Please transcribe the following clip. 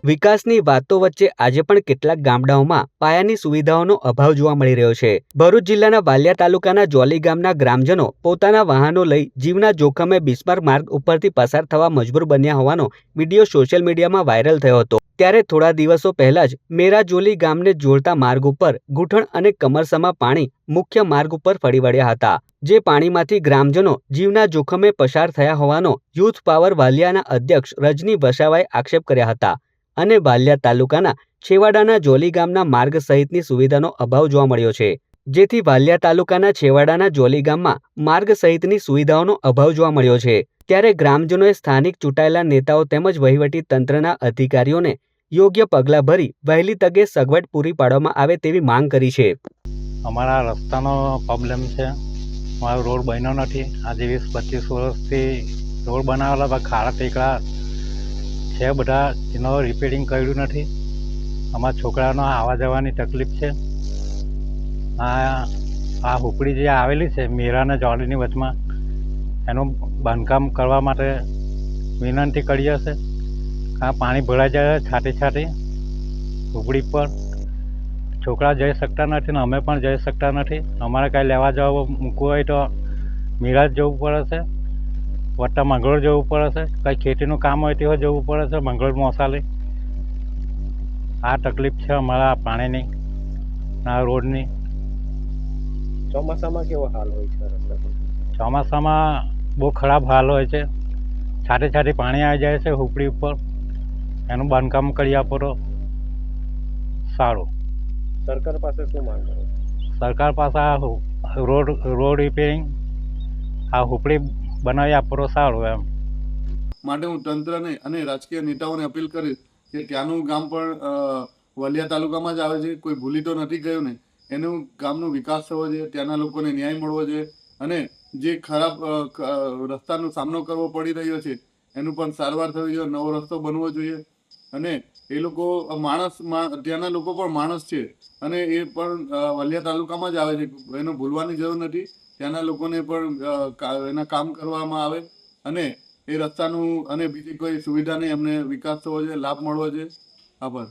વિકાસની વાતો વચ્ચે આજે પણ કેટલાક ગામડાઓમાં પાયાની સુવિધાઓનો અભાવ જોવા મળી રહ્યો છે। ભરૂચ જિલ્લાના વાલિયા તાલુકાના જોલી ગામના ગ્રામજનો પોતાના વાહનો લઈ જીવના જોખમે બિસ્માર્ક માર્ગ ઉપરથી પસાર થવા મજબૂર બન્યા હોવાનો વિડીયો સોશિયલ મીડિયામાં વાયરલ થયો હતો। ત્યારે થોડા દિવસો પહેલા જ મેરા જોલી ગામને જોડતા માર્ગ ઉપર ઘૂંટણ અને કમરસમાં પાણી મુખ્ય માર્ગ ઉપર ફરી વળ્યા હતા, જે પાણીમાંથી ગ્રામજનો જીવના જોખમે પસાર થયા હોવાનો યુથ પાવર વાલિયાના અધ્યક્ષ રજની વસાવાએ આક્ષેપ કર્યા હતા અને વાલિયા તાલુકાના છેવાડાના જોલી ગામના માર્ગ સહિતની સુવિધાનો અભાવ જોવા મળ્યો છે, જેથી વાલિયા તાલુકાના છેવાડાના જોલી ગામમાં માર્ગ સહિતની સુવિધાઓનો અભાવ જોવા મળ્યો છે। ત્યારે ગ્રામજનોએ સ્થાનિક ચૂંટાયેલા નેતાઓ તેમજ વહીવટી તંત્રના અધિકારીઓને યોગ્ય પગલાં ભરી વહેલી તકે સગવડ પૂરી પાડવામાં આવે તેવી માંગ કરી છે। અમારા રસ્તાનો પ્રોબ્લેમ છે, અમારો રોડ બન્યો નથી। આજે 20-25 વર્ષથી રોડ બનાવેલા પણ ખાડા ટેકરા છે બધા, એનો રિપેરિંગ કર્યું નથી। અમારા છોકરાનો આવવા જવાની તકલીફ છે। આ હુપડી જે આવેલી છે મેરા અને જોલીની વચમાં, એનું બાંધકામ કરવા માટે વિનંતી કરીએ છે। આ પાણી ભરાઈ જાય છાંટી છાંટી હુપડી પર, છોકરા જઈ શકતા નથી ને અમે પણ જઈ શકતા નથી। અમારે કાંઈ લેવા જવા મૂકવું હોય તો મીરા જ જવું પડે છે, વત્તા મંગળોર જવું પડે છે, કંઈ ખેતીનું કામ હોય તેઓ જવું પડે છે મંગળોર મોસાલી। આ તકલીફ છે અમારા પાણીની, આ રોડની। ચોમાસામાં કેવો હાલ હોય છે? ચોમાસામાં બહુ ખરાબ હાલ હોય છે, છાંટી છાંટી પાણી આવી જાય છે હુપડી ઉપર। એનું બાંધકામ કરી આપો તો સારું। સરકાર પાસે શું માંગ કરો? સરકાર પાસે આ રોડ રિપેરિંગ, આ હુપડી બનાવી આપો તો સારું એમ માટે હું તંત્રને અને રાજકીય નેતાઓને અપીલ કરીશ કે ત્યાંનું ગામ પણ વાલિયા તાલુકામાં જ આવે છે, કોઈ ભૂલી તો નથી ગયું ને। એનું ગામનો વિકાસ થવો જોઈએ, ત્યાંના લોકોને ન્યાય મળવો જોઈએ અને જે ખરાબ રસ્તાનો સામનો કરવો પડી રહ્યો છે એનું પણ સારવાર થવી જોઈએ, નવો રસ્તો બનવો જોઈએ। અને એ લોકો ત્યાંના લોકો પણ માણસ છે અને એ પણ વાલિયા તાલુકામાં જ આવે છે, એનો ભૂલવાની જરૂર નથી। ત્યાંના લોકોને પણ એના કામ કરવામાં આવે અને એ રસ્તાનું અને બીજી કોઈ સુવિધાની અમને વિકાસ થવો જોઈએ, લાભ મળવો જોઈએ। આભાર।